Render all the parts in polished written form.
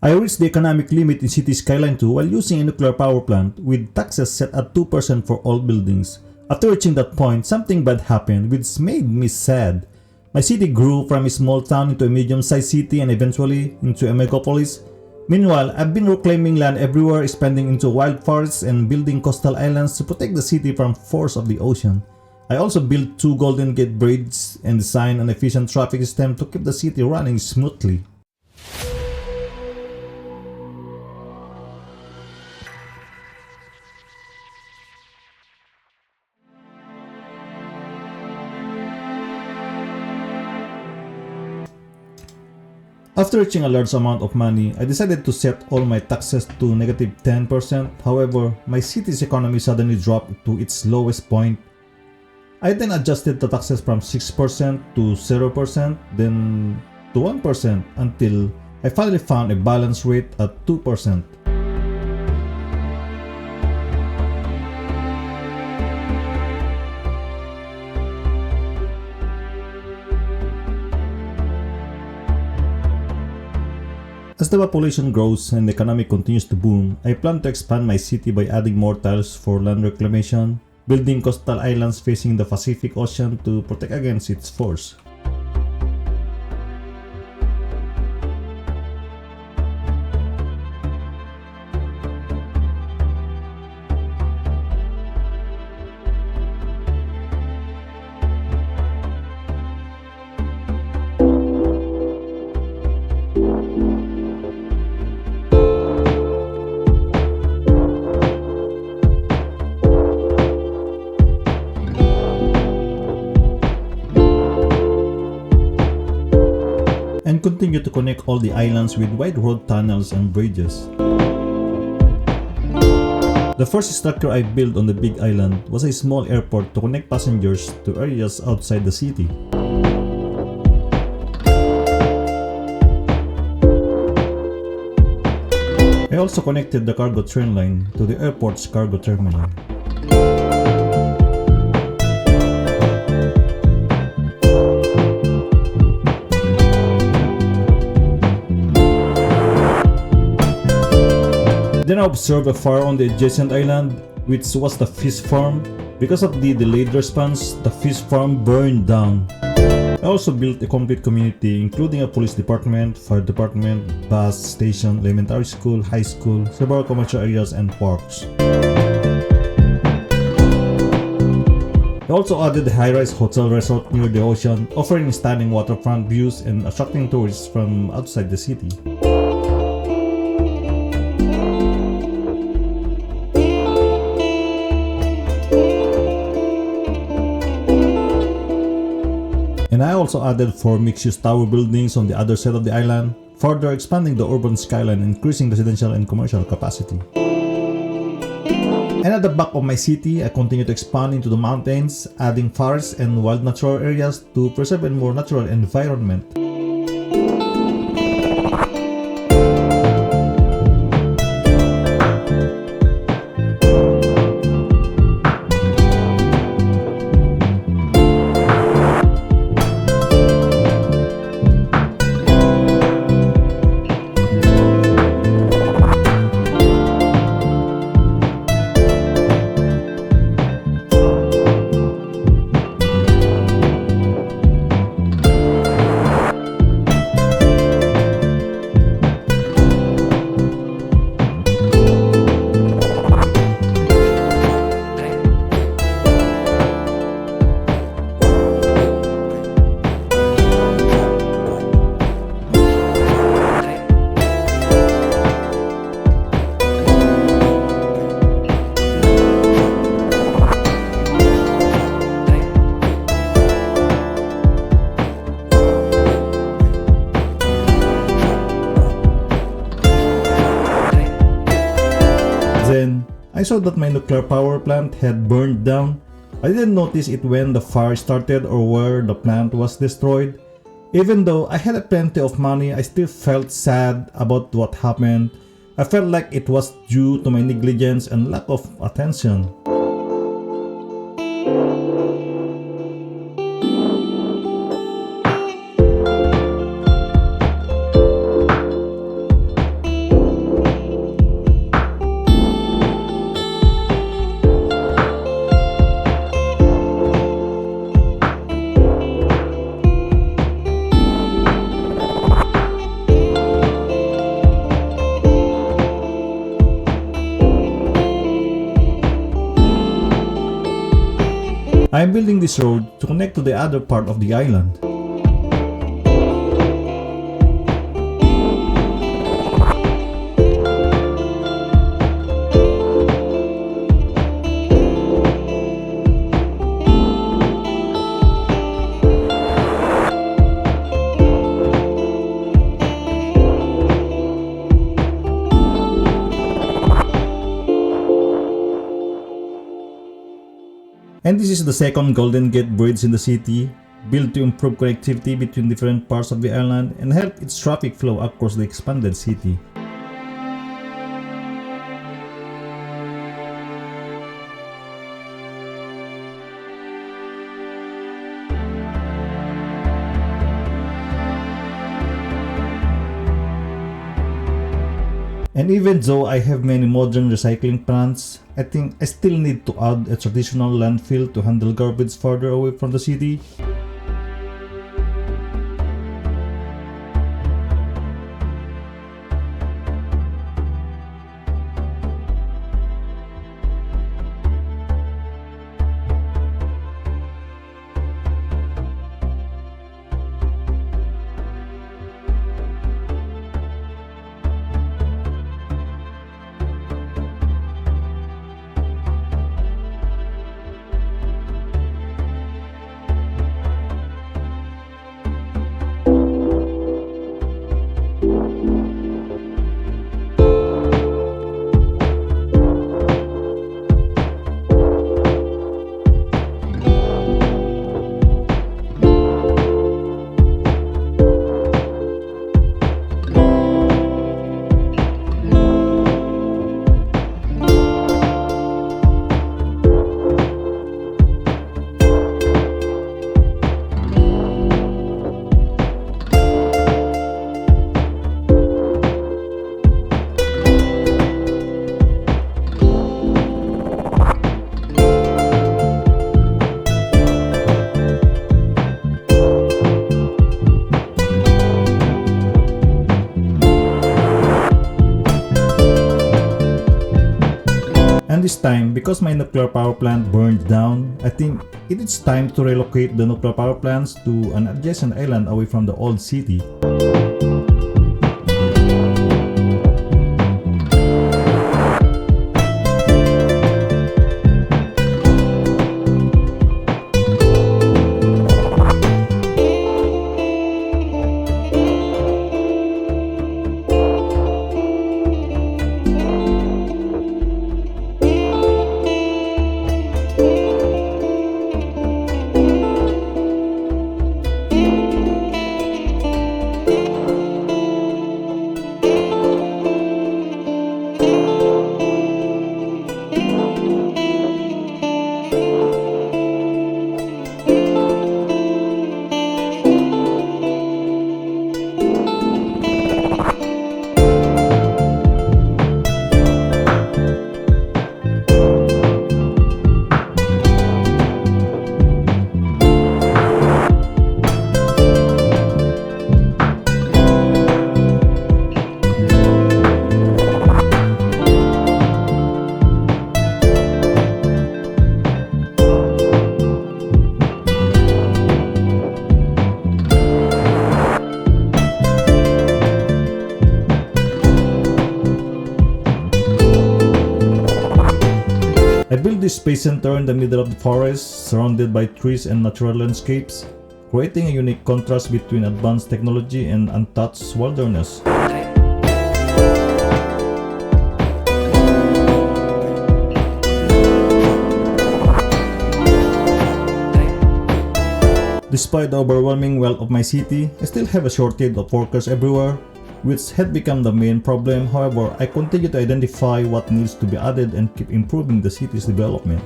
I reached the economic limit in City Skyline 2 while using a nuclear power plant with taxes set at 2% for all buildings. After reaching that point, something bad happened which made me sad. My city grew from a small town into a medium-sized city and eventually into a metropolis. Meanwhile, I've been reclaiming land everywhere, expanding into wild forests and building coastal islands to protect the city from force of the ocean. I also built 2 Golden Gate bridges and designed an efficient traffic system to keep the city running smoothly. After reaching a large amount of money, I decided to set all my taxes to negative 10%. However, my city's economy suddenly dropped to its lowest point. I then adjusted the taxes from 6% to 0%, then to 1% until I finally found a balance rate at 2%. As the population grows and the economy continues to boom, I plan to expand my city by adding more tiles for land reclamation, building coastal islands facing the Pacific Ocean to protect against its force. And continue to connect all the islands with wide road tunnels and bridges. The first structure I built on the big island was a small airport to connect passengers to areas outside the city. I also connected the cargo train line to the airport's cargo terminal. Then I observed a fire on the adjacent island, which was the fish farm. Because of the delayed response, the fish farm burned down. I also built a complete community, including a police department, fire department, bus station, elementary school, high school, several commercial areas, and parks. I also added a high-rise hotel resort near the ocean, offering stunning waterfront views and attracting tourists from outside the city. And I also added 4 mixed-use tower buildings on the other side of the island, further expanding the urban skyline and increasing residential and commercial capacity. And at the back of my city, I continue to expand into the mountains, adding forests and wild natural areas to preserve a more natural environment. Then, I saw that my nuclear power plant had burned down. I didn't notice it when the fire started or where the plant was destroyed. Even though I had plenty of money, I still felt sad about what happened. I felt like it was due to my negligence and lack of attention. I am building this road to connect to the other part of the island. And this is the second Golden Gate Bridge in the city, built to improve connectivity between different parts of the island and help its traffic flow across the expanded city. And even though I have many modern recycling plants, I think I still need to add a traditional landfill to handle garbage farther away from the city. And this time, because my nuclear power plant burned down, I think it is time to relocate the nuclear power plants to an adjacent island away from the old city. I built this space center in the middle of the forest, surrounded by trees and natural landscapes, creating a unique contrast between advanced technology and untouched wilderness. Despite the overwhelming wealth of my city, I still have a shortage of workers everywhere, which had become the main problem. However, I continue to identify what needs to be added and keep improving the city's development.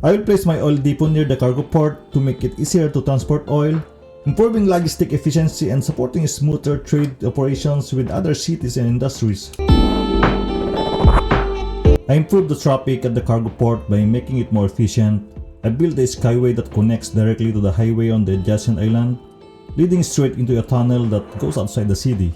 I will place my oil depot near the cargo port to make it easier to transport oil, improving logistic efficiency and supporting smoother trade operations with other cities and industries. I improved the traffic at the cargo port by making it more efficient. I built a skyway that connects directly to the highway on the adjacent island, leading straight into a tunnel that goes outside the city.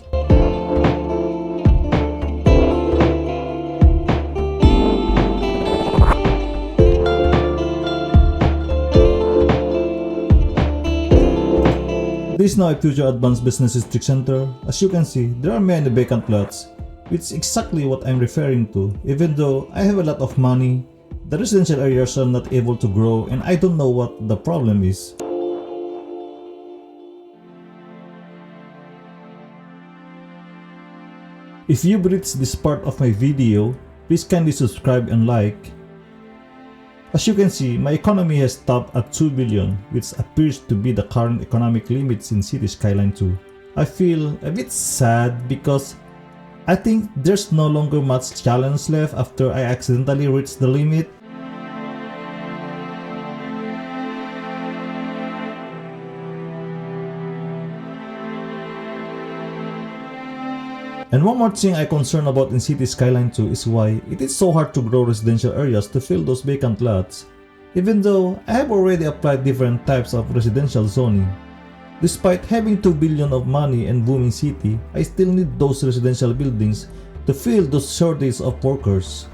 This is now a future advanced business district center. As you can see, there are many vacant lots, which is exactly what I'm referring to. Even though I have a lot of money, the residential areas are not able to grow and I don't know what the problem is. If you've reached this part of my video, please kindly subscribe and like. As you can see, my economy has stopped at 2 billion, which appears to be the current economic limits in City Skyline 2. I feel a bit sad because I think there's no longer much challenge left after I accidentally reached the limit. And one more thing I'm concerned about in City Skyline 2 is why it is so hard to grow residential areas to fill those vacant lots, even though I have already applied different types of residential zoning. Despite having 2 billion of money and booming city, I still need those residential buildings to fill those shortage of workers.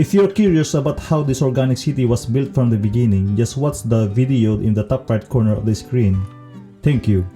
If you're curious about how this organic city was built from the beginning, just watch the video in the top right corner of the screen. Thank you.